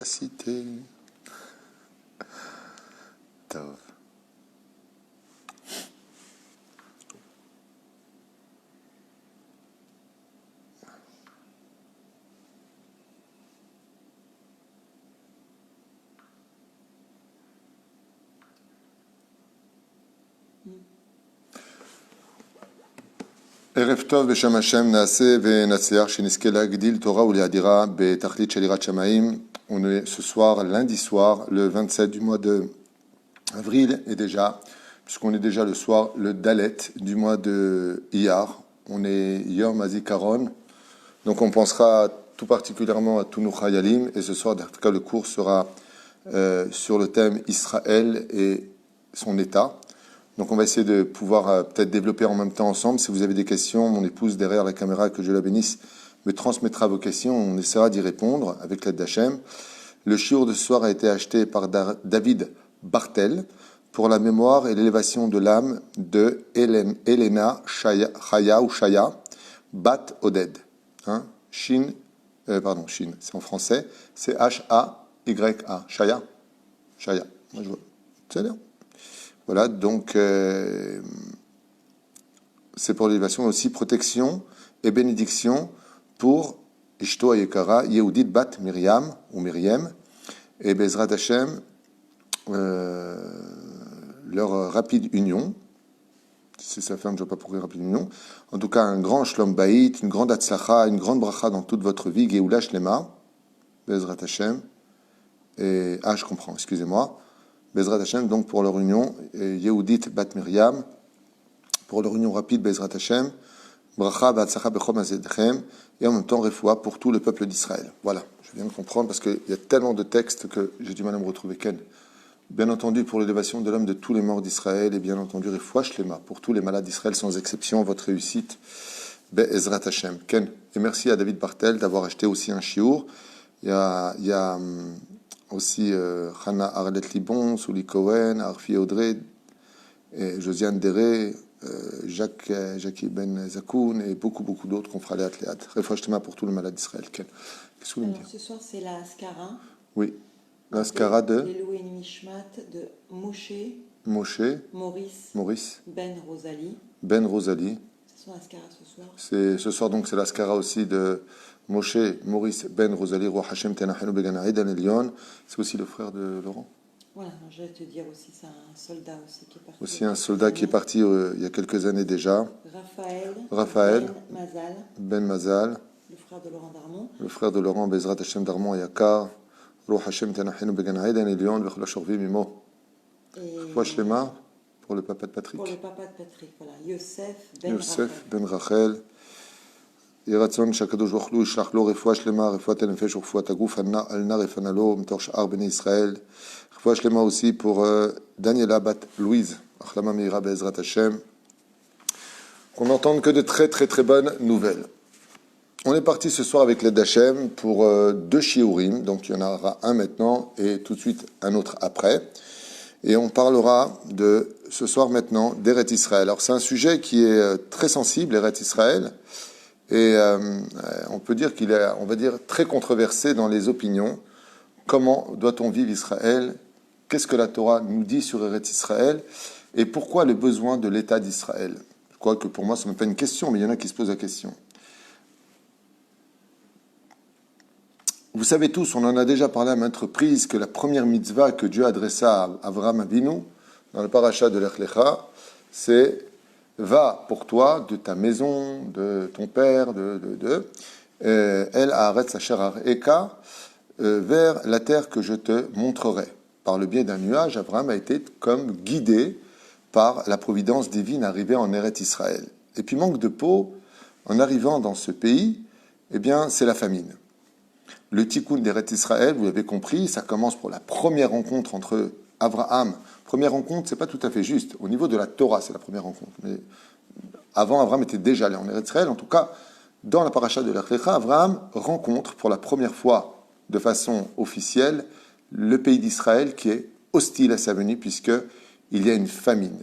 cité. Tov. ערב טוב בשם השם נעשה ונצליח שנזכה להגדיל תורה ולהאדירה בתכלית של יראת שמיים. On est ce soir, lundi soir, le 27 du mois de avril, et déjà, puisqu'on est déjà le soir, le Dalet du mois de Iyar. On est Yom HaZikaron, donc on pensera tout particulièrement à tous nos Chayalim, et ce soir, le cours sera sur le thème Israël et son état. Donc on va essayer de pouvoir peut-être développer en même temps ensemble. Si vous avez des questions, mon épouse derrière la caméra, que Dieu la bénisse, me transmettra vos questions. On essaiera d'y répondre avec l'aide d'Hachem. Le shiur de ce soir a été acheté par David Bartel pour la mémoire et l'élévation de l'âme de Elena Shaya Bat Oded. Shin, c'est en français, c'est H-A-Y-A. Shaya. Moi je vois. C'est bien. Voilà, donc c'est pour l'élévation, mais aussi protection et bénédiction pour Ishto Ayekara, Yehudit Bat Miriam, ou Myriam, et Bezrat Hashem, leur rapide union. Si sa femme, je ne vois pas pourquoi rapide union. En tout cas, un grand Shlom Bayit, une grande Atzlacha, une grande bracha dans toute votre vie, Geoula Shlema, Bezrat Hashem, et je comprends, excusez-moi. Bezrat Hashem, donc pour leur union, Yehudit Bat Miriam, pour leur union rapide, Bezrat Hashem, Bracha B'Atzlacha Bechom Azedchem, et en même temps Refoua pour tout le peuple d'Israël. Voilà, je viens de comprendre parce qu'il y a tellement de textes que j'ai du mal à me retrouver. Ken, bien entendu pour l'élévation de l'homme de tous les morts d'Israël, et bien entendu Refoua Shlema, pour tous les malades d'Israël sans exception, votre réussite, Be'ezrat Hashem. Ken, et merci à David Bartel d'avoir acheté aussi un shiur. Il y a aussi Hana Arlet Libon, Souli Cohen, Arfi Audrey, Josiane Deré, Jackie Ben Zakoun et beaucoup d'autres qu'on fera les athlètes. Réfouachetema pour tout le malade d'Israël. Qu'est-ce que vous me dites ? Ce soir, c'est la Askara. Oui. La Askara de L'Elohim Nishmat de Moshe. Maurice. Ben Rosalie. C'est son Askara ce soir. Ce soir, donc, c'est l'Askara aussi de Moshe, Maurice, Ben Rosalie, Roi Hashem Tenachenu Began Aidan Elion. C'est aussi le frère de Laurent. Voilà, je vais te dire aussi, c'est un soldat aussi qui est parti. Aussi un soldat qui est parti il y a quelques années déjà. Raphaël. Ben Mazal. Le frère de Laurent Darmon. Le frère de Laurent, Bezrat Hashem Darmon Yakar. Roi Hashem Tenachenu Began Aidan Elion. Vechla Shorvi Mimo. Fois Shlema pour le papa de Patrick. Pour le papa de Patrick, voilà. Yosef Ben Rachel. ירצון שהקדוש ברוך הוא ישלח לו רפואה שלמה, רפואת הנפש ורפואת הגוף, על נא רפנה לו, מתוך שאר בני ישראל. רפואה שלמה aussi pour Daniela Bat Louise, החלמה מהירה בעזרת השם. Qu'on n'entende que de très bonnes nouvelles. On est parti ce soir avec l'aide d'Hachem pour 2 shiurim, donc il y en aura un maintenant et tout de suite un autre après. Et on parlera de ce soir maintenant d'Eret Israël. Alors c'est un sujet qui est très sensible, Eret Israël. Et on peut dire qu'il est, on va dire, très controversé dans les opinions. Comment doit-on vivre Israël ? Qu'est-ce que la Torah nous dit sur Eretz Israël ? Et pourquoi le besoin de l'État d'Israël ? Je crois que pour moi, ce n'est même pas une question, mais il y en a qui se posent la question. Vous savez tous, on en a déjà parlé à maintes reprises, que la première mitzvah que Dieu adressa à Avraham Avinu, dans le paracha de Lech Lecha, c'est « Va pour toi de ta maison, de ton père, El Haaretz Asher Areka, vers la terre que je te montrerai. » Par le biais d'un nuage, Abraham a été comme guidé par la providence divine arrivée en Eretz Israël. Et puis manque de peau, en arrivant dans ce pays, eh bien c'est la famine. Le tikkun d'Eretz Israël, vous l'avez compris, ça commence pour la première rencontre entre Abraham. Première rencontre, c'est pas tout à fait juste. Au niveau de la Torah, c'est la première rencontre. Mais avant, Abraham était déjà allé en Eretz Israël. En tout cas, dans la paracha de Lech Lecha, Abraham rencontre pour la première fois, de façon officielle, le pays d'Israël qui est hostile à sa venue, puisqu'il y a une famine.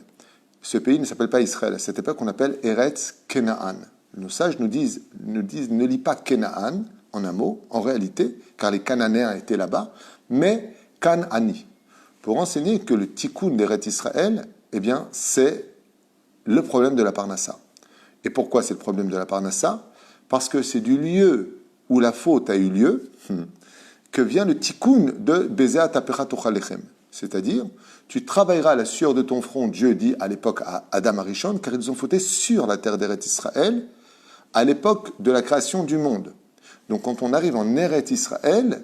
Ce pays ne s'appelle pas Israël. À cette époque, on appelle Eretz Kenaan. Nos sages nous disent ne lis pas Kenaan en un mot, en réalité, car les Cananéens étaient là-bas, mais Canani, pour enseigner que le tikkun d'Eretz Israël, eh bien, c'est le problème de la Parnassa. Et pourquoi c'est le problème de la Parnassa? Parce que c'est du lieu où la faute a eu lieu que vient le tikkun de Bezea Tapera Tochalechem. C'est-à-dire, tu travailleras à la sueur de ton front, Dieu dit à l'époque à Adam Arishon, car ils ont fauté sur la terre d'Eretz Israël à l'époque de la création du monde. Donc quand on arrive en Eretz Israël,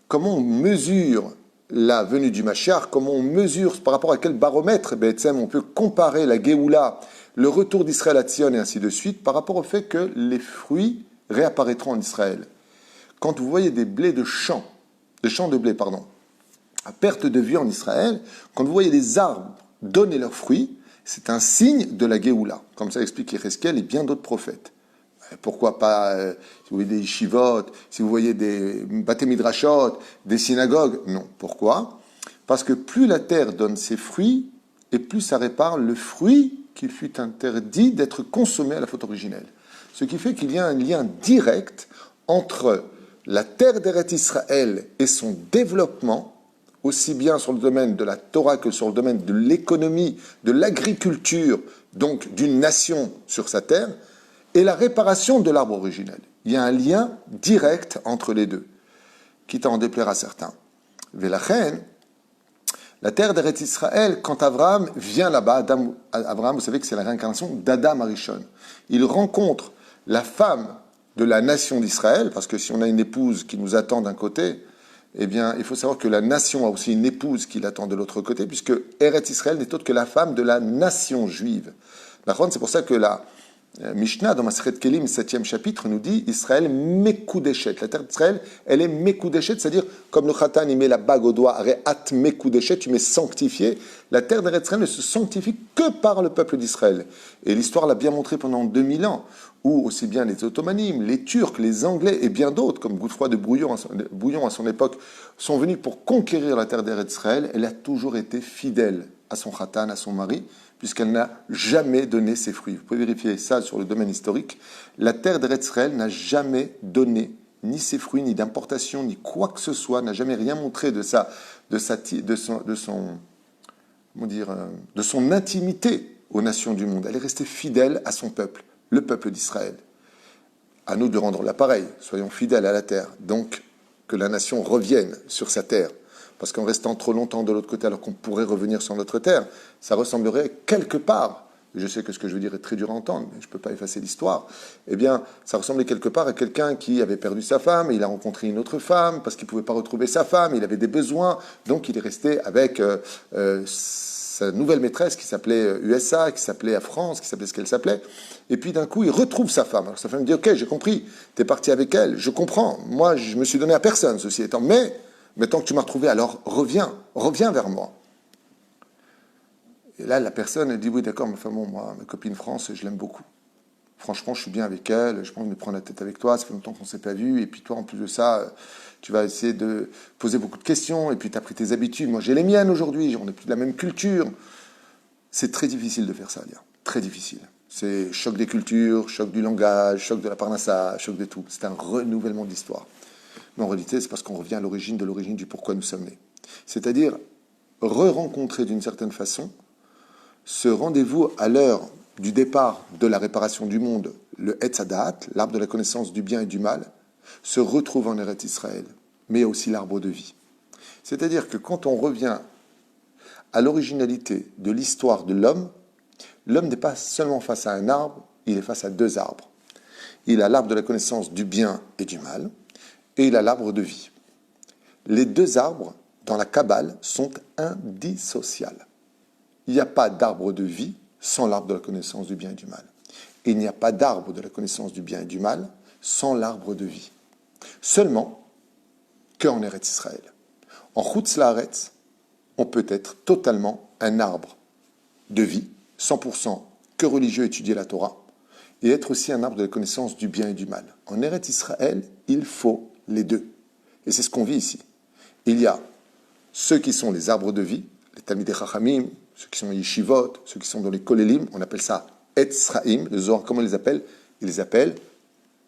comment on mesure la venue du Mashiach, comment on mesure, par rapport à quel baromètre on peut comparer la Géoula, le retour d'Israël à Tzion et ainsi de suite, par rapport au fait que les fruits réapparaîtront en Israël. Quand vous voyez des champs de blé, à perte de vue en Israël, quand vous voyez des arbres donner leurs fruits, c'est un signe de la Géoula. Comme ça explique Yecheskel et bien d'autres prophètes. Pourquoi pas, si vous voyez des yeshivot, si vous voyez des baté midrashot, des synagogues? Non. Pourquoi? Parce que plus la terre donne ses fruits, et plus ça répare le fruit qui fut interdit d'être consommé à la faute originelle. Ce qui fait qu'il y a un lien direct entre la terre d'Eretz Israël et son développement, aussi bien sur le domaine de la Torah que sur le domaine de l'économie, de l'agriculture, donc d'une nation sur sa terre, et la réparation de l'arbre originel. Il y a un lien direct entre les deux, quitte à en déplaire à certains. Vélachen, la terre d'Eretz Israël, quand Abraham vient là-bas, Abraham, vous savez que c'est la réincarnation d'Adam Arishon. Il rencontre la femme de la nation d'Israël, parce que si on a une épouse qui nous attend d'un côté, eh bien, il faut savoir que la nation a aussi une épouse qui l'attend de l'autre côté, puisque Eretz Israël n'est autre que la femme de la nation juive. C'est pour ça que la Mishnah, dans Masechet Kelim, 7e chapitre, nous dit Israël Mekudeshet. La terre d'Israël, elle est Mekudeshet, c'est-à-dire, comme le Khatan, il met la bague au doigt, Re'at Mekudeshet, tu m'es sanctifié. La terre d'Israël ne se sanctifie que par le peuple d'Israël. Et l'histoire l'a bien montré pendant 2000 ans, où aussi bien les Ottomanimes, les Turcs, les Anglais et bien d'autres, comme Godefroy de Bouillon à son époque, sont venus pour conquérir la terre d'Israël. Elle a toujours été fidèle à son Khatan, à son mari, puisqu'elle n'a jamais donné ses fruits. Vous pouvez vérifier ça sur le domaine historique. La terre d'Eretz Israël n'a jamais donné ni ses fruits, ni d'importation, ni quoi que ce soit, n'a jamais rien montré de son intimité aux nations du monde. Elle est restée fidèle à son peuple, le peuple d'Israël. À nous de rendre l'appareil, soyons fidèles à la terre, donc que la nation revienne sur sa terre. Parce qu'en restant trop longtemps de l'autre côté alors qu'on pourrait revenir sur notre terre, ça ressemblerait quelque part, je sais que ce que je veux dire est très dur à entendre, mais je ne peux pas effacer l'histoire, eh bien, ça ressemblait quelque part à quelqu'un qui avait perdu sa femme, et il a rencontré une autre femme, parce qu'il ne pouvait pas retrouver sa femme, il avait des besoins, donc il est resté avec sa nouvelle maîtresse qui s'appelait USA, qui s'appelait France, qui s'appelait ce qu'elle s'appelait, et puis d'un coup, il retrouve sa femme. Alors sa femme dit, ok, j'ai compris, tu es parti avec elle, je comprends, moi je me suis donné à personne, ceci étant, mais maintenant que tu m'as retrouvé, alors reviens vers moi. Et là, la personne, elle dit, oui, d'accord, mais enfin bon, moi, ma copine France, je l'aime beaucoup. Franchement, je suis bien avec elle, je pense me prendre la tête avec toi, ça fait longtemps qu'on ne s'est pas vu, et puis toi, en plus de ça, tu vas essayer de poser beaucoup de questions, et puis tu as pris tes habitudes. Moi, j'ai les miennes aujourd'hui, on n'est plus de la même culture. C'est très difficile de faire ça, Lia. Très difficile. C'est choc des cultures, choc du langage, choc de la parnassa, choc de tout. C'est un renouvellement d'histoire. Mais en réalité, c'est parce qu'on revient à l'origine du pourquoi nous sommes nés. C'est-à-dire re-rencontrer d'une certaine façon ce rendez-vous à l'heure du départ de la réparation du monde, le Etz Hadaat, l'arbre de la connaissance du bien et du mal, se retrouve en Eretz Israël, mais aussi l'arbre de vie. C'est-à-dire que quand on revient à l'originalité de l'histoire de l'homme n'est pas seulement face à un arbre, il est face à deux arbres. Il a l'arbre de la connaissance du bien et du mal, et il a l'arbre de vie. Les deux arbres, dans la Kabbale, sont indissociables. Il n'y a pas d'arbre de vie sans l'arbre de la connaissance du bien et du mal. Et il n'y a pas d'arbre de la connaissance du bien et du mal sans l'arbre de vie. Seulement qu'en Eretz Israël. En Chutz Laaretz, on peut être totalement un arbre de vie, 100% que religieux étudier la Torah, et être aussi un arbre de la connaissance du bien et du mal. En Eretz Israël, il faut les deux. Et c'est ce qu'on vit ici. Il y a ceux qui sont les arbres de vie, les Talmidei Chachamim, ceux qui sont les Yeshivot, ceux qui sont dans les Kolelim, on appelle ça Etz Chaim, le Zohar, comment ils les appellent? Ils les appellent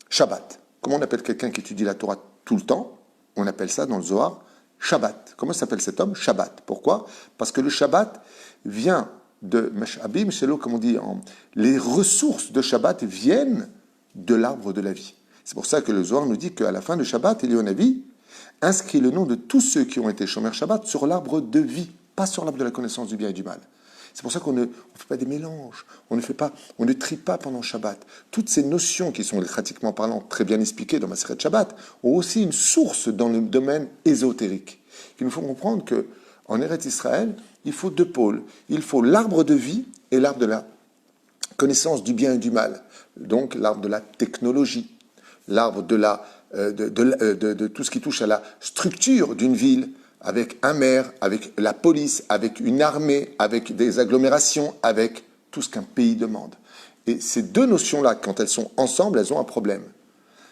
Shabbat. Comment on appelle quelqu'un qui étudie la Torah tout le temps? On appelle ça dans le Zohar Shabbat. Comment s'appelle cet homme? Shabbat. Pourquoi? Parce que le Shabbat vient de Mesh'abim, Shelo, comme on dit, les ressources de Shabbat viennent de l'arbre de la vie. C'est pour ça que le Zohar nous dit qu'à la fin de Shabbat, il y a un avis, inscrit le nom de tous ceux qui ont été Shomer Shabbat sur l'arbre de vie, pas sur l'arbre de la connaissance du bien et du mal. C'est pour ça qu'on ne fait pas des mélanges, on ne trie pas pendant Shabbat. Toutes ces notions qui sont pratiquement parlant très bien expliquées dans ma série de Shabbat ont aussi une source dans le domaine ésotérique. Il nous faut comprendre qu'en Eretz Israël, il faut deux pôles. Il faut l'arbre de vie et l'arbre de la connaissance du bien et du mal. Donc l'arbre de la technologie, l'arbre de tout ce qui touche à la structure d'une ville, avec un maire, avec la police, avec une armée, avec des agglomérations, avec tout ce qu'un pays demande. Et ces deux notions-là, quand elles sont ensemble, elles ont un problème.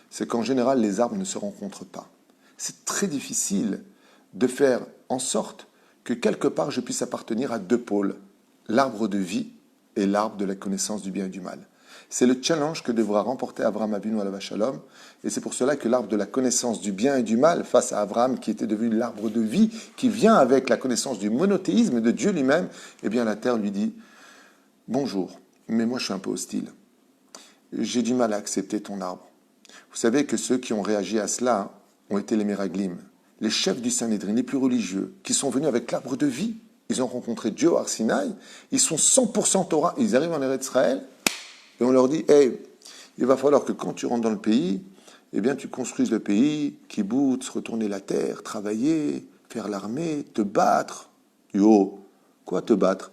C'est qu'en général, les arbres ne se rencontrent pas. C'est très difficile de faire en sorte que quelque part je puisse appartenir à deux pôles, l'arbre de vie et l'arbre de la connaissance du bien et du mal. C'est le challenge que devra remporter Abraham Avinu alav shalom, et c'est pour cela que l'arbre de la connaissance du bien et du mal, face à Abraham qui était devenu l'arbre de vie, qui vient avec la connaissance du monothéisme de Dieu lui-même, eh bien la terre lui dit « Bonjour, mais moi je suis un peu hostile. J'ai du mal à accepter ton arbre. » Vous savez que ceux qui ont réagi à cela ont été les Meraglim, les chefs du Sanhédrin, les plus religieux, qui sont venus avec l'arbre de vie. Ils ont rencontré Dieu à Arsinaï, ils sont 100% Torah, ils arrivent en Eretz Israël, et on leur dit, hey, il va falloir que quand tu rentres dans le pays, eh bien tu construises le pays, kibbutz, retourner la terre, travailler, faire l'armée, te battre. Yo, quoi te battre?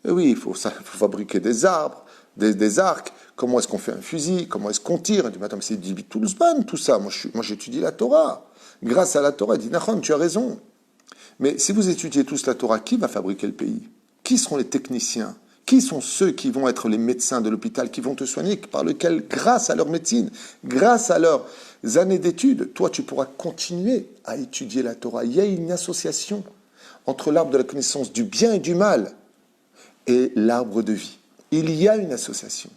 Eh oui, il faut fabriquer des arbres, des arcs. Comment est-ce qu'on fait un fusil? Comment est-ce qu'on tire? Il dit, mais attends, mais c'est du Toulzman, tout ça. Moi, j'étudie la Torah. Grâce à la Torah, il dit, Nachon, tu as raison. Mais si vous étudiez tous la Torah, qui va fabriquer le pays? Qui seront les techniciens? Qui sont ceux qui vont être les médecins de l'hôpital, qui vont te soigner, par lesquels, grâce à leur médecine, grâce à leurs années d'études, toi, tu pourras continuer à étudier la Torah. Il y a une association entre l'arbre de la connaissance du bien et du mal et l'arbre de vie. Il y a une association.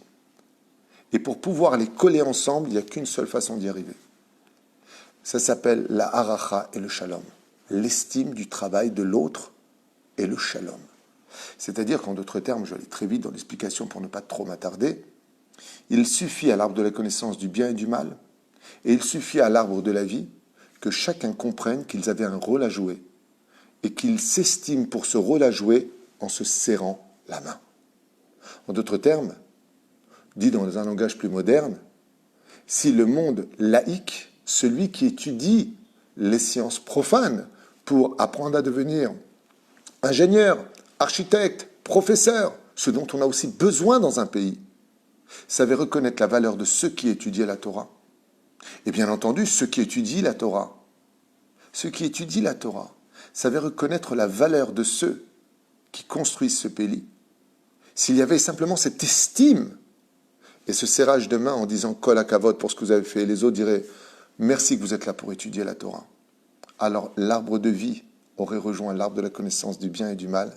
Et pour pouvoir les coller ensemble, il n'y a qu'une seule façon d'y arriver. Ça s'appelle la haracha et le shalom. L'estime du travail de l'autre et le shalom. C'est-à-dire qu'en d'autres termes, je vais aller très vite dans l'explication pour ne pas trop m'attarder, il suffit à l'arbre de la connaissance du bien et du mal, et il suffit à l'arbre de la vie que chacun comprenne qu'ils avaient un rôle à jouer, et qu'ils s'estiment pour ce rôle à jouer en se serrant la main. En d'autres termes, dit dans un langage plus moderne, si le monde laïque, celui qui étudie les sciences profanes pour apprendre à devenir ingénieur, architecte, professeur, ce dont on a aussi besoin dans un pays, savait reconnaître la valeur de ceux qui étudiaient la Torah. Et bien entendu, ceux qui étudient la Torah, savaient reconnaître la valeur de ceux qui construisent ce pays. S'il y avait simplement cette estime et ce serrage de main en disant « Kol hakavod » pour ce que vous avez fait, et les autres diraient « Merci que vous êtes là pour étudier la Torah », alors l'arbre de vie aurait rejoint l'arbre de la connaissance du bien et du mal,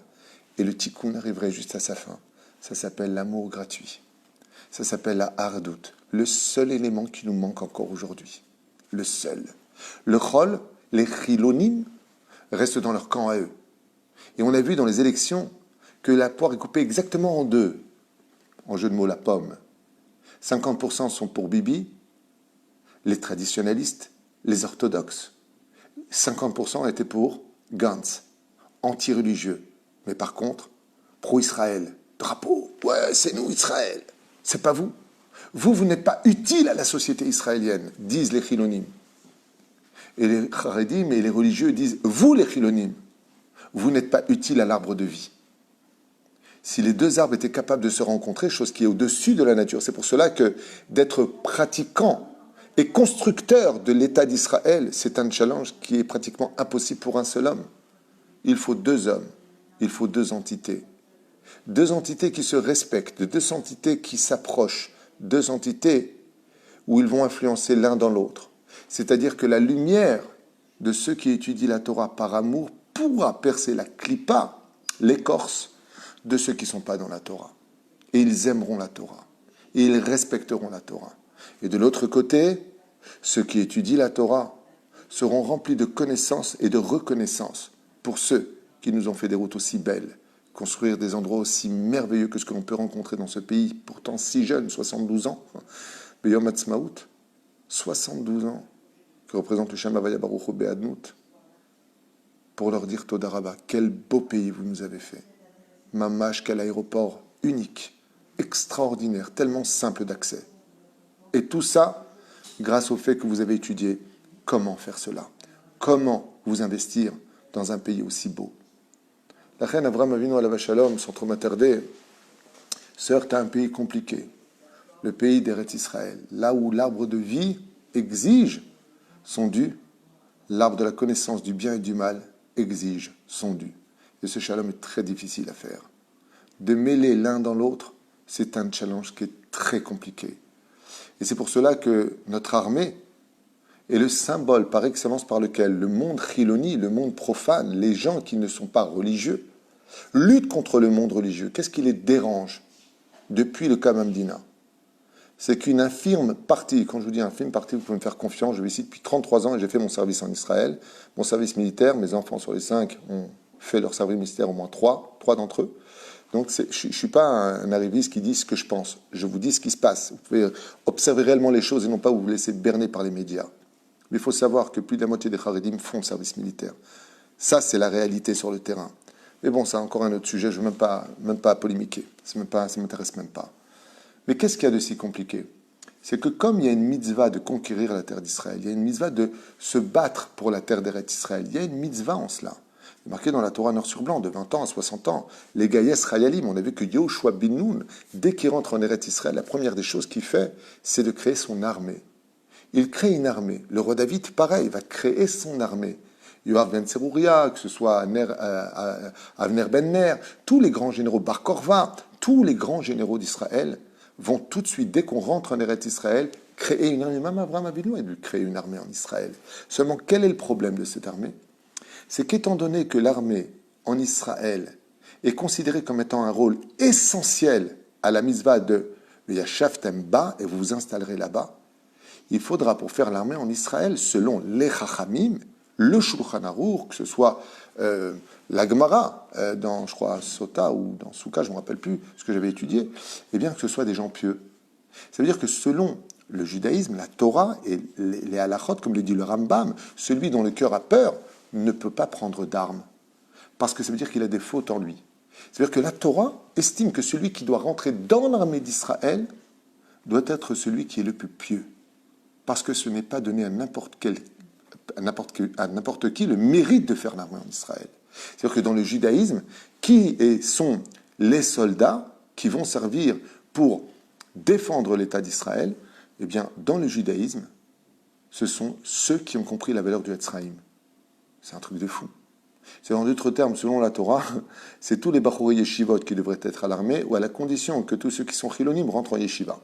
et le tikkun arriverait juste à sa fin. Ça s'appelle l'amour gratuit. Ça s'appelle la hardout, le seul élément qui nous manque encore aujourd'hui. Le seul. Le chol, les chilonim, restent dans leur camp à eux. Et on a vu dans les élections que la poire est coupée exactement en deux. En jeu de mots, la pomme. 50% sont pour Bibi, les traditionnalistes, les orthodoxes. 50% étaient pour Gantz, anti-religieux. Mais par contre, pro-Israël, drapeau, ouais, c'est nous Israël, c'est pas vous. Vous n'êtes pas utile à la société israélienne, disent les chilonim. Et les charedim et les religieux disent, vous les chilonim, vous n'êtes pas utile à l'arbre de vie. Si les deux arbres étaient capables de se rencontrer, chose qui est au-dessus de la nature, c'est pour cela que d'être pratiquant et constructeur de l'État d'Israël, c'est un challenge qui est pratiquement impossible pour un seul homme. Il faut deux hommes, il faut deux entités. Deux entités qui se respectent, deux entités qui s'approchent, deux entités où ils vont influencer l'un dans l'autre. C'est-à-dire que la lumière de ceux qui étudient la Torah par amour pourra percer la clipa, l'écorce, de ceux qui ne sont pas dans la Torah. Et ils aimeront la Torah. Et ils respecteront la Torah. Et de l'autre côté, Ceux qui étudient la Torah seront remplis de connaissances et de reconnaissance pour ceux qui nous ont fait des routes aussi belles, construire des endroits aussi merveilleux que ce que l'on peut rencontrer dans ce pays, pourtant si jeune, 72 ans. Beyom Hatzmaut, 72 ans, que représente le Shem Havaya Baruch Hu Be'adnout, pour leur dire Toda Rabba, quel beau pays vous nous avez fait. Mamash, quel aéroport unique, extraordinaire, tellement simple d'accès. Et tout ça, grâce au fait que vous avez étudié comment faire cela, comment vous investir dans un pays aussi beau. La reine Avraham Avinu Alav Shalom, sans trop m'attarder, se heurte à un pays compliqué, le pays d'Eretz Israël, là où l'arbre de vie exige son dû, l'arbre de la connaissance du bien et du mal exige son dû. Et ce shalom est très difficile à faire. De mêler l'un dans l'autre, c'est un challenge qui est très compliqué. Et c'est pour cela que notre armée est le symbole par excellence par lequel le monde chiloni, le monde profane, les gens qui ne sont pas religieux, luttent contre le monde religieux. Qu'est-ce qui les dérange depuis le Kamamdina? C'est qu'une infime partie, quand je vous dis infime partie, vous pouvez me faire confiance, je vais ici depuis 33 ans et j'ai fait mon service en Israël, mon service militaire, mes enfants sur les 5 ont fait leur service militaire au moins 3 d'entre eux. Donc je ne suis pas un arriviste qui dit ce que je pense, je vous dis ce qui se passe. Vous pouvez observer réellement les choses et non pas vous laisser berner par les médias. Mais il faut savoir que plus de la moitié des Haredim font le service militaire. Ça, c'est la réalité sur le terrain. Mais bon, c'est encore un autre sujet, je ne veux même pas polémiquer, ça ne m'intéresse même pas. Mais qu'est-ce qu'il y a de si compliqué? C'est que comme il y a une mitzvah de conquérir la terre d'Israël, il y a une mitzvah de se battre pour la terre d'Eretz Israël, il y a une mitzvah en cela. C'est marqué dans la Torah noir sur blanc, de 20 ans à 60 ans. Les Gaïes Rayalim, on a vu que Yehoshua bin Nun, dès qu'il rentre en Eretz Israël, la première des choses qu'il fait, c'est de créer son armée. Il crée une armée. Le roi David, pareil, va créer son armée. Yoav ben Tserouria, que ce soit Avner ben Ner, tous les grands généraux, Bar Korva, tous les grands généraux d'Israël vont tout de suite, dès qu'on rentre en Eretz Israël, créer une armée. Même Abraham Avinu a dû créer une armée en Israël. Seulement, quel est le problème de cette armée? C'est qu'étant donné que l'armée en Israël est considérée comme étant un rôle essentiel à la mitzvah de Yashaftem ba, et vous vous installerez là-bas, il faudra pour faire l'armée en Israël, selon les Chachamim, le Shulchan Aruch, que ce soit la Gemara, dans, je crois, Sota ou dans Souka, je ne me rappelle plus ce que j'avais étudié, eh bien que ce soit des gens pieux. Ça veut dire que selon le judaïsme, la Torah et les halachot, comme le dit le Rambam, celui dont le cœur a peur ne peut pas prendre d'armes, parce que ça veut dire qu'il a des fautes en lui. C'est-à-dire que la Torah estime que celui qui doit rentrer dans l'armée d'Israël doit être celui qui est le plus pieux, parce que ce n'est pas donné à n'importe qui le mérite de faire l'armée en Israël. C'est-à-dire que dans le judaïsme, qui sont les soldats qui vont servir pour défendre l'État d'Israël? Eh bien, dans le judaïsme, ce sont ceux qui ont compris la valeur du Etzraïm. C'est un truc de fou. C'est en d'autres termes, selon la Torah, c'est tous les Bachouri Yeshivot qui devraient être à l'armée, ou à la condition que tous ceux qui sont chilonim rentrent en Yeshiva.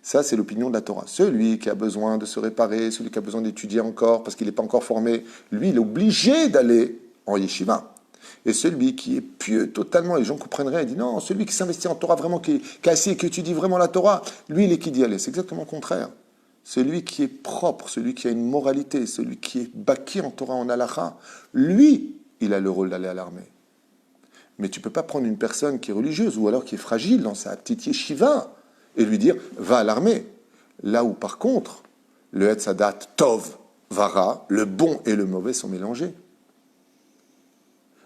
Ça, c'est l'opinion de la Torah. Celui qui a besoin de se réparer, celui qui a besoin d'étudier encore parce qu'il n'est pas encore formé, lui, il est obligé d'aller en Yeshiva. Et celui qui est pieux totalement, les gens comprennent il dit non, celui qui s'investit en Torah vraiment, qui est assis et qui étudie vraiment la Torah, lui, il est qui d'y aller. C'est exactement le contraire. Celui qui est propre, celui qui a une moralité, celui qui est baki en Torah, en halacha, lui, il a le rôle d'aller à l'armée. Mais tu ne peux pas prendre une personne qui est religieuse ou alors qui est fragile dans sa petite yeshiva et lui dire « va à l'armée ». Là où, par contre, le Hetzadat Tov, Vara, le bon et le mauvais sont mélangés.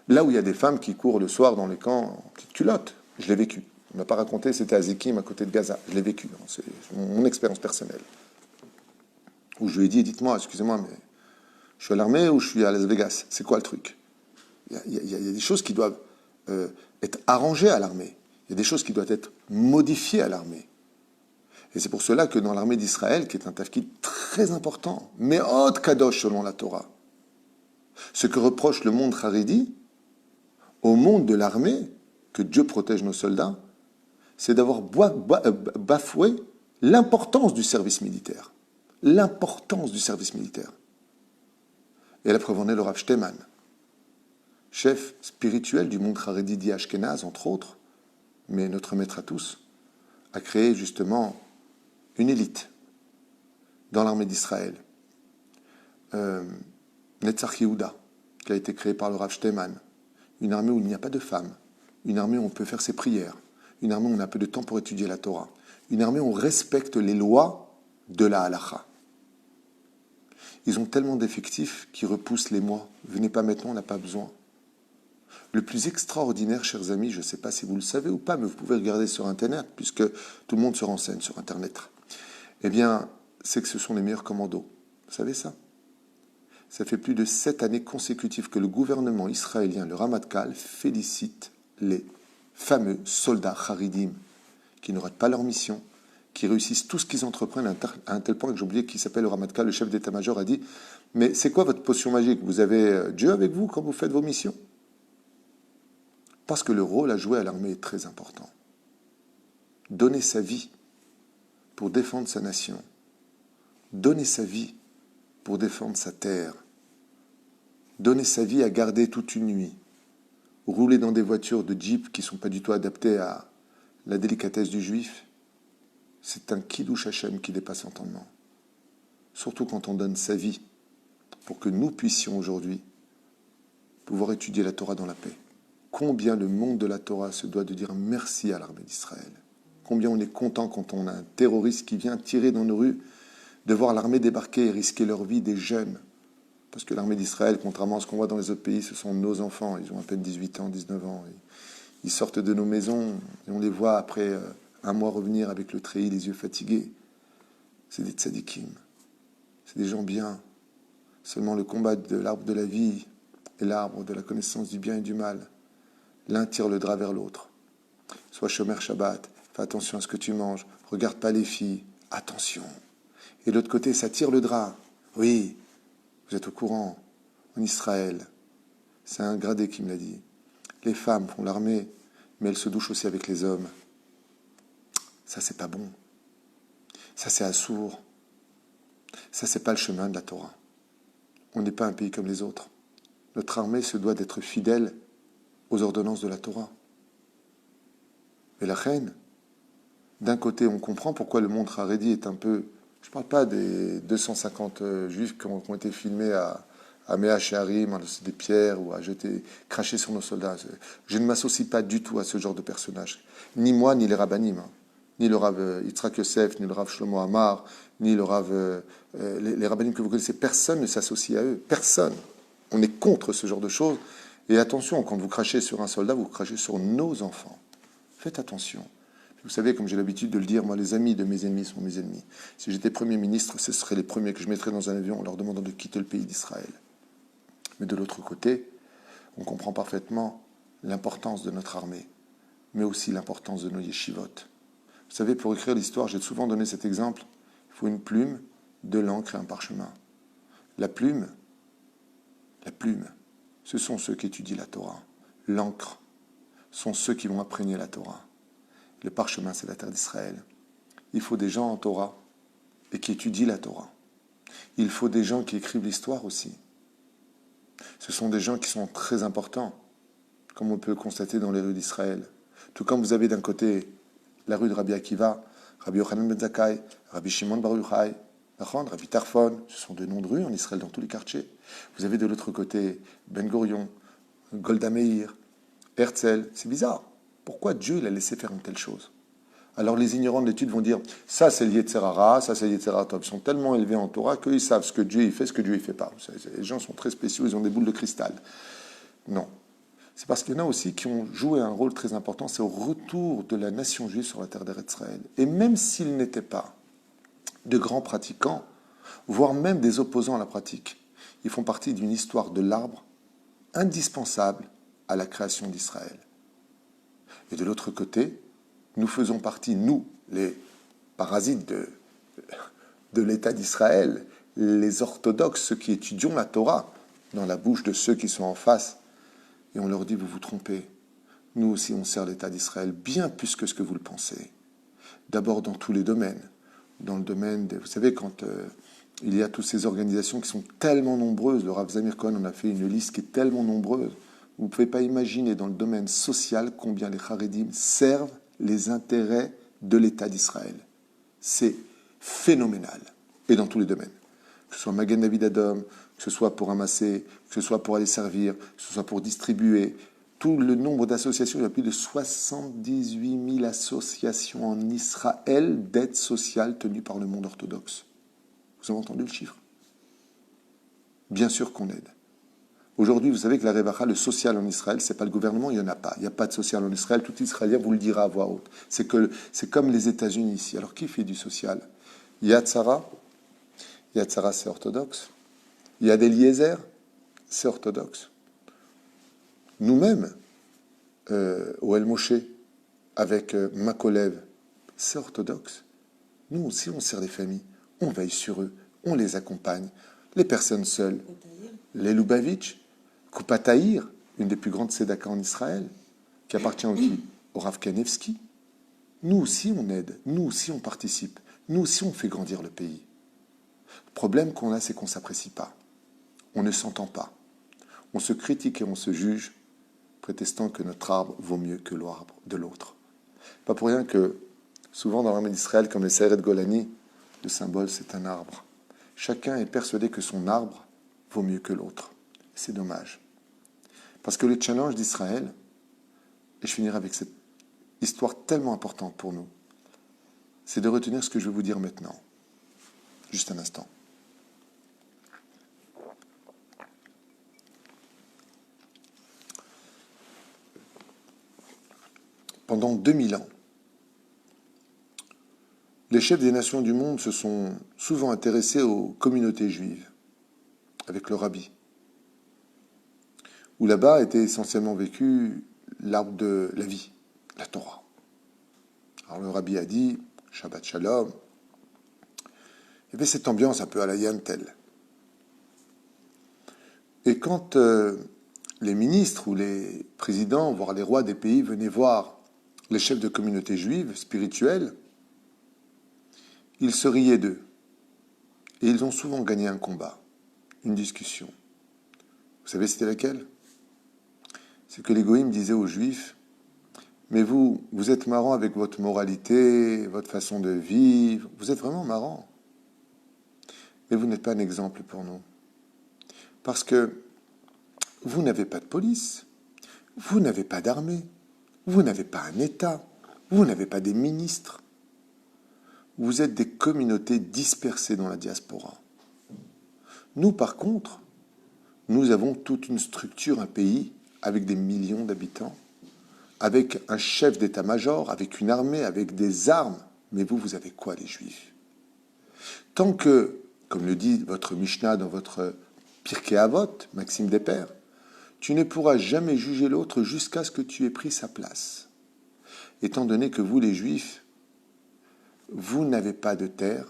Là où il y a des femmes qui courent le soir dans les camps en petite culotte, je l'ai vécu. On ne m'a pas raconté, c'était à Zekim, à côté de Gaza. Je l'ai vécu, c'est mon expérience personnelle. Où je lui ai dit, dites-moi, excusez-moi, mais je suis à l'armée ou je suis à Las Vegas? C'est quoi le truc? Il y a des choses qui doivent être arrangées à l'armée. Il y a des choses qui doivent être modifiées à l'armée. Et c'est pour cela que dans l'armée d'Israël, qui est un tafkid très important, mais haute kadosh selon la Torah, ce que reproche le monde haredi au monde de l'armée, que Dieu protège nos soldats, c'est d'avoir bafoué l'importance du service militaire. L'importance du service militaire. Et la preuve en est le Rav Shteman, chef spirituel du monde haredi d'Ashkenaz, entre autres, mais notre maître à tous, a créé justement une élite dans l'armée d'Israël. Netzach Yehuda, qui a été créé par le Rav Shteman. Une armée où il n'y a pas de femmes. Une armée où on peut faire ses prières. Une armée où on a peu de temps pour étudier la Torah. Une armée où on respecte les lois de la halacha. Ils ont tellement d'effectifs qu'ils repoussent les mois. Venez pas maintenant, on n'a pas besoin. Le plus extraordinaire, chers amis, je ne sais pas si vous le savez ou pas, mais vous pouvez regarder sur Internet, puisque tout le monde se renseigne sur Internet. Eh bien, c'est que ce sont les meilleurs commandos. Vous savez ça? Ça fait plus de 7 années consécutives que le gouvernement israélien, le Ramatkal, félicite les fameux soldats Haridim qui ne ratent pas leur mission, qui réussissent tout ce qu'ils entreprennent à un tel point que j'ai oublié qu'il s'appelle le Ramatkal, le chef d'état-major, a dit « Mais c'est quoi votre potion magique? Vous avez Dieu avec vous quand vous faites vos missions ?» Parce que le rôle à jouer à l'armée est très important. Donner sa vie pour défendre sa nation. Donner sa vie pour défendre sa terre. Donner sa vie à garder toute une nuit. Rouler dans des voitures de Jeep qui ne sont pas du tout adaptées à la délicatesse du juif. C'est un kiddush Hashem qui dépasse l'entendement. Surtout quand on donne sa vie pour que nous puissions aujourd'hui pouvoir étudier la Torah dans la paix. Combien le monde de la Torah se doit de dire merci à l'armée d'Israël. Combien on est content quand on a un terroriste qui vient tirer dans nos rues, de voir l'armée débarquer et risquer leur vie, des jeunes. Parce que l'armée d'Israël, contrairement à ce qu'on voit dans les autres pays, ce sont nos enfants. Ils ont à peine 18 ans, 19 ans. Ils sortent de nos maisons et on les voit après un mois revenir avec le treillis, les yeux fatigués. C'est des tzadikim. C'est des gens bien. Seulement le combat de l'arbre de la vie et l'arbre de la connaissance du bien et du mal. L'un tire le drap vers l'autre. Sois shomer Shabbat, fais attention à ce que tu manges, regarde pas les filles, attention. Et de l'autre côté, ça tire le drap. Oui, vous êtes au courant, en Israël, c'est un gradé qui me l'a dit. Les femmes font l'armée, mais elles se douchent aussi avec les hommes. Ça, c'est pas bon. Ça, c'est assourd. Ça, c'est pas le chemin de la Torah. On n'est pas un pays comme les autres. Notre armée se doit d'être fidèle aux ordonnances de la Torah. Et la reine, d'un côté, on comprend pourquoi le monde Haredi est un peu... Je ne parle pas des 250 juifs qui ont été filmés à Mea Shearim, à lancer des pierres ou à cracher sur nos soldats. Je ne m'associe pas du tout à ce genre de personnage. Ni moi, ni les rabbinim. Ni le Rav Yitzhak Yosef, ni le Rav Shlomo Amar, ni le Rav... les rabbinim que vous connaissez, personne ne s'associe à eux. Personne. On est contre ce genre de choses. Et attention, quand vous crachez sur un soldat, vous crachez sur nos enfants. Faites attention. Vous savez, comme j'ai l'habitude de le dire, moi, les amis de mes ennemis sont mes ennemis. Si j'étais Premier ministre, ce seraient les premiers que je mettrais dans un avion en leur demandant de quitter le pays d'Israël. Mais de l'autre côté, on comprend parfaitement l'importance de notre armée, mais aussi l'importance de nos yeshivot. Vous savez, pour écrire l'histoire, j'ai souvent donné cet exemple, il faut une plume, de l'encre et un parchemin. La plume, ce sont ceux qui étudient la Torah. L'encre sont ceux qui vont imprégner la Torah. Le parchemin, c'est la terre d'Israël. Il faut des gens en Torah et qui étudient la Torah. Il faut des gens qui écrivent l'histoire aussi. Ce sont des gens qui sont très importants, comme on peut constater dans les rues d'Israël. Tout comme vous avez d'un côté la rue de Rabbi Akiva, Rabbi Yochanan ben Zakkai, Rabbi Shimon bar Yochai, Rabbi Tarfon, ce sont des noms de rues en Israël dans tous les quartiers. Vous avez de l'autre côté Ben Gurion, Golda Meir, Herzl. C'est bizarre. Pourquoi Dieu il a laissé faire une telle chose? Alors les ignorants de l'étude vont dire ça c'est le Yetzer Hara, ça c'est le Yetzer Hara Tov. Ils sont tellement élevés en Torah qu'ils savent ce que Dieu il fait, ce que Dieu il fait pas. Les gens sont très spéciaux, ils ont des boules de cristal. Non. C'est parce qu'il y en a aussi qui ont joué un rôle très important, c'est au retour de la nation juive sur la terre d'Israël. Et même s'ils n'étaient pas de grands pratiquants, voire même des opposants à la pratique, ils font partie d'une histoire de l'arbre indispensable à la création d'Israël. Et de l'autre côté, nous faisons partie, nous, les parasites de l'État d'Israël, les orthodoxes, ceux qui étudions la Torah, dans la bouche de ceux qui sont en face. Et on leur dit, vous vous trompez. Nous aussi, on sert l'État d'Israël bien plus que ce que vous le pensez. D'abord dans tous les domaines. Dans le domaine, vous savez, quand il y a toutes ces organisations qui sont tellement nombreuses, le Rav Zamir Cohen en a fait une liste qui est tellement nombreuse, vous ne pouvez pas imaginer dans le domaine social combien les Haredim servent les intérêts de l'État d'Israël. C'est phénoménal. et dans tous les domaines. Que ce soit Magen David Adom, que ce soit pour ramasser, que ce soit pour aller servir, que ce soit pour distribuer. Tout le nombre d'associations, il y a plus de 78 000 associations en Israël d'aide sociale tenues par le monde orthodoxe. Vous avez entendu le chiffre? Bien sûr qu'on aide. Aujourd'hui, vous savez que la Revacha, le social en Israël, c'est pas le gouvernement, il n'y en a pas. Il n'y a pas de social en Israël, tout Israélien vous le dira à voix haute. C'est comme les États-Unis ici. Alors qui fait du social? Yad Sarah, c'est orthodoxe. Yad Eliezer, c'est orthodoxe. Nous-mêmes, au El Moshe, avec Makolev, c'est orthodoxe. Nous aussi, on sert les familles, on veille sur eux, on les accompagne. Les personnes seules, les Lubavitch, Kupataïr, une des plus grandes sédakas en Israël, qui appartient au Rav Kanevski. Nous aussi, on aide, nous aussi, on participe, nous aussi, on fait grandir le pays. Le problème qu'on a, c'est qu'on ne s'apprécie pas, on ne s'entend pas, on se critique et on se juge, prétestant que notre arbre vaut mieux que l'arbre de l'autre. Pas pour rien que, souvent dans l'armée d'Israël, comme les Sayeret Golani, le symbole, c'est un arbre. Chacun est persuadé que son arbre vaut mieux que l'autre. C'est dommage. Parce que le challenge d'Israël, et je finirai avec cette histoire tellement importante pour nous, c'est de retenir ce que je vais vous dire maintenant. Juste un instant. Pendant 2000 ans, les chefs des nations du monde se sont souvent intéressés aux communautés juives, avec le rabbi, où là-bas était essentiellement vécu l'arbre de la vie, la Torah. Alors le rabbi a dit, Shabbat Shalom, il y avait cette ambiance un peu à la Yantel. Et quand les ministres ou les présidents, voire les rois des pays venaient voir les chefs de communautés juives, spirituelles, ils se riaient d'eux. Et ils ont souvent gagné un combat, une discussion. Vous savez c'était laquelle? C'est que les goïms disaient aux juifs, mais vous êtes marrant avec votre moralité, votre façon de vivre, vous êtes vraiment marrant. Mais vous n'êtes pas un exemple pour nous. Parce que vous n'avez pas de police, vous n'avez pas d'armée, vous n'avez pas un État, vous n'avez pas des ministres. Vous êtes des communautés dispersées dans la diaspora. Nous, par contre, nous avons toute une structure, un pays avec des millions d'habitants, avec un chef d'état-major, avec une armée, avec des armes. Mais vous avez quoi, les Juifs? Tant que, comme le dit votre Mishnah dans votre Pirkei Avot, Maxime des Pères, tu ne pourras jamais juger l'autre jusqu'à ce que tu aies pris sa place. Étant donné que vous, les Juifs, vous n'avez pas de terre,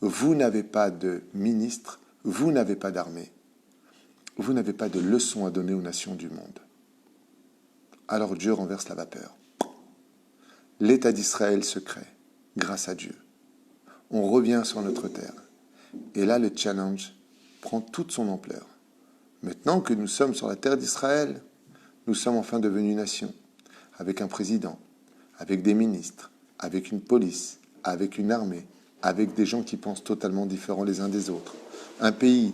vous n'avez pas de ministre, vous n'avez pas d'armée, vous n'avez pas de leçons à donner aux nations du monde. Alors Dieu renverse la vapeur. L'État d'Israël se crée, grâce à Dieu. On revient sur notre terre. Et là, le challenge prend toute son ampleur. Maintenant que nous sommes sur la terre d'Israël, nous sommes enfin devenus nation, avec un président, avec des ministres, avec une police, avec une armée, avec des gens qui pensent totalement différents les uns des autres. Un pays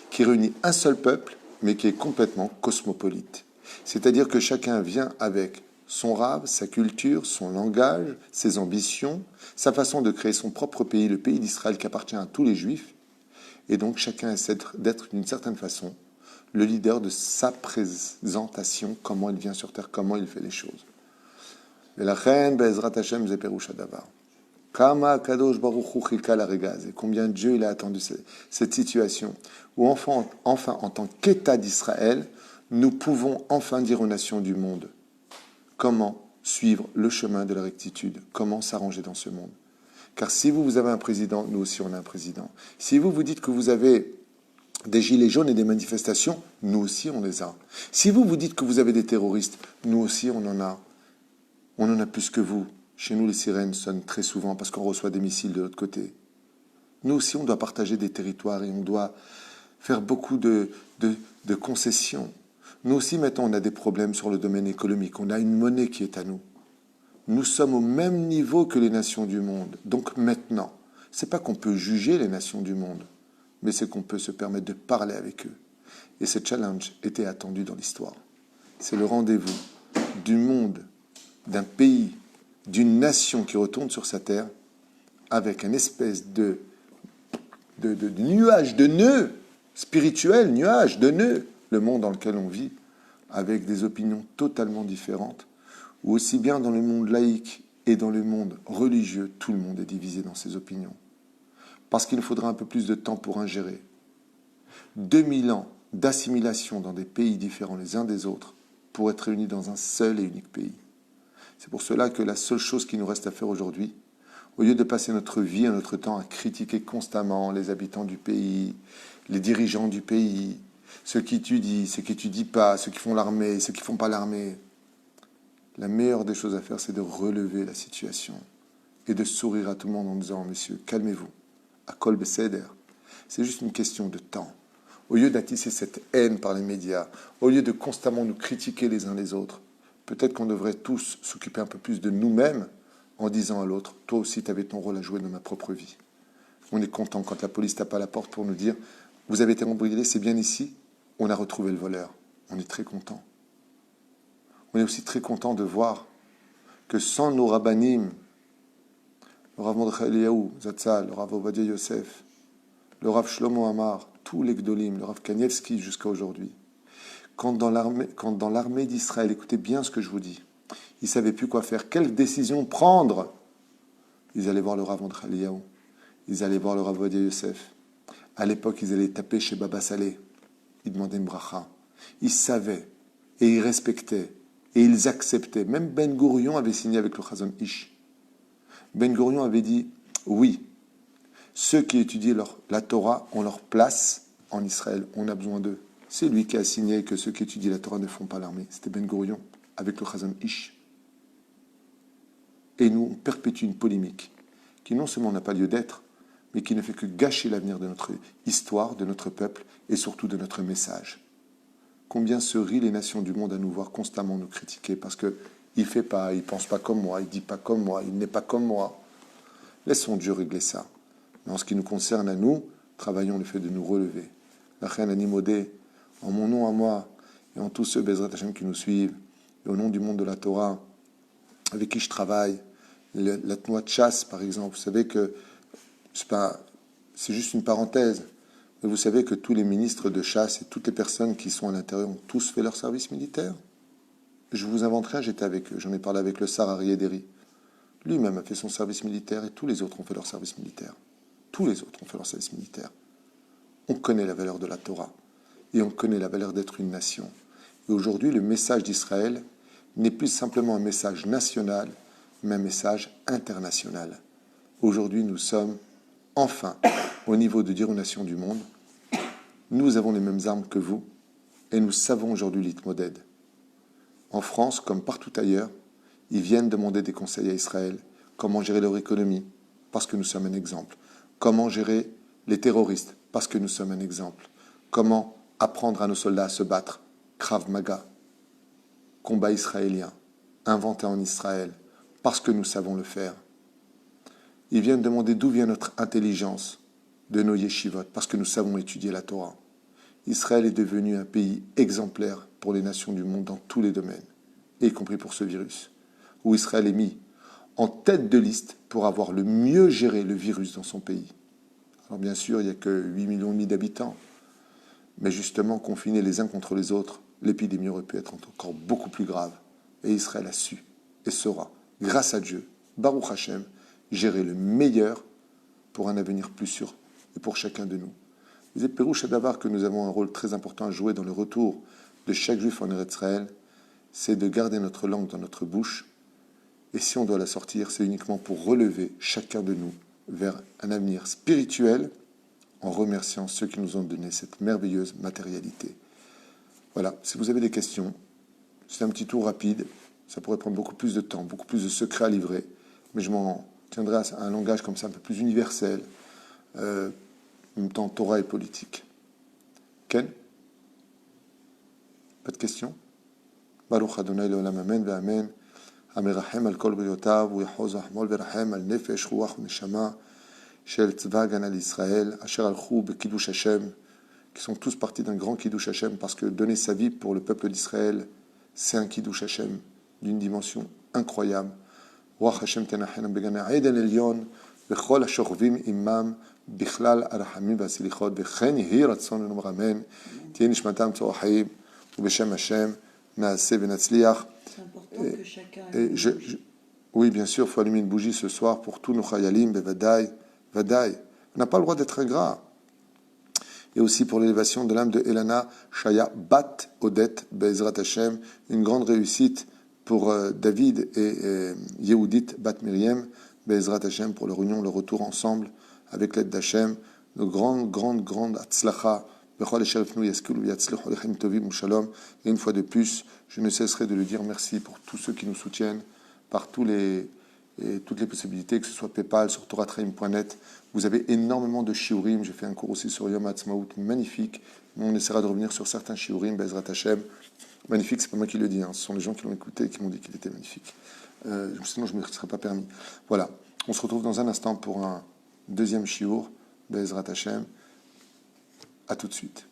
qui réunit un seul peuple, mais qui est complètement cosmopolite. C'est-à-dire que chacun vient avec son rave, sa culture, son langage, ses ambitions, sa façon de créer son propre pays, le pays d'Israël qui appartient à tous les Juifs. Et donc chacun essaie d'être d'une certaine façon le leader de sa présentation, comment il vient sur terre, comment il fait les choses. Et combien Dieu il a attendu cette situation où enfin en tant qu'État d'Israël, nous pouvons enfin dire aux nations du monde comment suivre le chemin de la rectitude, comment s'arranger dans ce monde. Car si vous avez un président, nous aussi on a un président. Si vous dites que vous avez des gilets jaunes et des manifestations, nous aussi on les a. Si vous dites que vous avez des terroristes, nous aussi on en a. On en a plus que vous. Chez nous, les sirènes sonnent très souvent parce qu'on reçoit des missiles de l'autre côté. Nous aussi, on doit partager des territoires et on doit faire beaucoup de concessions. Nous aussi, maintenant, on a des problèmes sur le domaine économique. On a une monnaie qui est à nous. Nous sommes au même niveau que les nations du monde. Donc maintenant, C'est pas qu'on peut juger les nations du monde, mais c'est qu'on peut se permettre de parler avec eux. Et ce challenge était attendu dans l'histoire. C'est le rendez-vous du monde, d'un pays, d'une nation qui retourne sur sa terre avec une espèce de nuage, de nœud spirituel, nuage, de nœud, le monde dans lequel on vit, avec des opinions totalement différentes, ou aussi bien dans le monde laïque et dans le monde religieux, tout le monde est divisé dans ses opinions. Parce qu'il faudra un peu plus de temps pour ingérer. 2000 ans d'assimilation dans des pays différents les uns des autres pour être réunis dans un seul et unique pays. C'est pour cela que la seule chose qui nous reste à faire aujourd'hui, au lieu de passer notre vie et notre temps à critiquer constamment les habitants du pays, les dirigeants du pays, ceux qui étudient, ceux qui n'étudient pas, ceux qui font l'armée, ceux qui ne font pas l'armée, la meilleure des choses à faire, c'est de relever la situation et de sourire à tout le monde en disant « Messieurs, calmez-vous, à Kol Beseder, c'est juste une question de temps. » Au lieu d'attiser cette haine par les médias, au lieu de constamment nous critiquer les uns les autres, peut-être qu'on devrait tous s'occuper un peu plus de nous-mêmes en disant à l'autre « Toi aussi, tu avais ton rôle à jouer dans ma propre vie. » On est content quand la police tape à la porte pour nous dire « Vous avez été cambriolé, c'est bien ici, on a retrouvé le voleur. » On est très content. On est aussi très content de voir que sans nos rabbanim, le Rav Mordechai Eliyahu Zatzal, le Rav Ovadia Yosef, le Rav Shlomo Amar, tous les Gdolim, le Rav Kanievski jusqu'à aujourd'hui, quand dans l'armée d'Israël, écoutez bien ce que je vous dis, ils ne savaient plus quoi faire, quelle décision prendre, ils allaient voir le Rav Mordechai Eliyahu, ils allaient voir le Rav Ovadia Yosef. À l'époque, ils allaient taper chez Baba Saleh, ils demandaient une bracha. Ils savaient, et ils respectaient, et ils acceptaient. Même Ben Gurion avait signé avec le Chazon Ish. Ben Gurion avait dit, oui, ceux qui étudient la Torah ont leur place en Israël, on a besoin d'eux. C'est lui qui a signé que ceux qui étudient la Torah ne font pas l'armée. C'était Ben Gurion, avec le Chazon Ish. Et nous, on perpétue une polémique qui non seulement n'a pas lieu d'être, mais qui ne fait que gâcher l'avenir de notre histoire, de notre peuple, et surtout de notre message. Combien se rient les nations du monde à nous voir constamment nous critiquer parce qu'il ne fait pas, il ne pense pas comme moi, il ne dit pas comme moi, il n'est pas comme moi. Laissons Dieu régler ça. Mais en ce qui nous concerne à nous, travaillons le fait de nous relever. La reine Animodé, en mon nom à moi, et en tous ceux, Bezrat Hashem, qui nous suivent, et au nom du monde de la Torah, avec qui je travaille, la Tnoa de chasse, par exemple, vous savez que c'est juste une parenthèse, mais vous savez que tous les ministres de chasse et toutes les personnes qui sont à l'intérieur ont tous fait leur service militaire. Je vous inventerai, j'étais avec eux, j'en ai parlé avec le Sar Ari Ederi. Lui-même a fait son service militaire et tous les autres ont fait leur service militaire. Tous les autres ont fait leur service militaire. On connaît la valeur de la Torah et on connaît la valeur d'être une nation. Et aujourd'hui, le message d'Israël n'est plus simplement un message national, mais un message international. Aujourd'hui, nous sommes enfin au niveau de dire aux nations du monde, nous avons les mêmes armes que vous et nous savons aujourd'hui l'itmoded. En France, comme partout ailleurs, ils viennent demander des conseils à Israël, comment gérer leur économie, parce que nous sommes un exemple. Comment gérer les terroristes, parce que nous sommes un exemple. Comment apprendre à nos soldats à se battre, Krav Maga, combat israélien, inventé en Israël, parce que nous savons le faire. Ils viennent demander d'où vient notre intelligence de nos yeshivot, parce que nous savons étudier la Torah. Israël est devenu un pays exemplaire pour les nations du monde dans tous les domaines, y compris pour ce virus, où Israël est mis en tête de liste pour avoir le mieux géré le virus dans son pays. Alors bien sûr, il n'y a que 8,5 millions d'habitants, mais justement, confinés les uns contre les autres, l'épidémie aurait pu être encore beaucoup plus grave. Et Israël a su et saura, grâce à Dieu, Baruch Hashem, gérer le meilleur pour un avenir plus sûr et pour chacun de nous. Les Pérouche Adavar que nous avons un rôle très important à jouer dans le retour de chaque juif en Eretz Israël, c'est de garder notre langue dans notre bouche. Et si on doit la sortir, c'est uniquement pour relever chacun de nous vers un avenir spirituel en remerciant ceux qui nous ont donné cette merveilleuse matérialité. Voilà, si vous avez des questions, c'est un petit tour rapide, ça pourrait prendre beaucoup plus de temps, beaucoup plus de secrets à livrer, mais je m'en tiendrai à un langage comme ça un peu plus universel, en même temps Torah et politique. Ken? Pas de questions? Baruch Adonai Leolam Amen Ve'Amen. המרחם על כל בריאותיו, הוא יחוז רחמו ורחם על נפש, רוח ונשמה, Shel Tzva Hagana l'Israël, Asher Alchou Bekidush Hashem, qui sont tous partis d'un grand Kiddush Hashem, parce que donner sa vie pour le peuple d'Israël, c'est un Kiddush Hashem d'une dimension incroyable. Ruach Hashem Tenachenam Begana Eden Elyon, Bechol Ashorvim Imam, Bichlal Arachamim Vasilichot, Bechen Yehi Ratzon V'Numar Amen, Tien Nishmatam Tzor Haim, Ubeshem Hashem, Naaseh V'Natzliach. C'est important que chacun... Oui, bien sûr, il faut allumer une bougie ce soir pour tous nos chayalim, Bevadaï, Vadaï. On n'a pas le droit d'être ingrat. Et aussi pour l'élévation de l'âme de Elana Shaya Bat Odet Bezrat Hashem, une grande réussite pour David et Yehudit Bat Miriam Bezrat Hashem, pour leur union, leur retour ensemble avec l'aide d'Hashem. De grande Hatzlacha. Et une fois de plus, je ne cesserai de lui dire merci pour tous ceux qui nous soutiennent par toutes les possibilités, que ce soit PayPal, sur toratraim.net. Vous avez énormément de shiurim. J'ai fait un cours aussi sur Yom Ha'atzmaut, magnifique. On essaiera de revenir sur certains shiurim, Bezrat Hashem. Magnifique, c'est pas moi qui le dis, hein. Ce sont les gens qui l'ont écouté et qui m'ont dit qu'il était magnifique. Sinon, je ne me serais pas permis. Voilà, on se retrouve dans un instant pour un deuxième shiur, Bezrat Hashem. À tout de suite.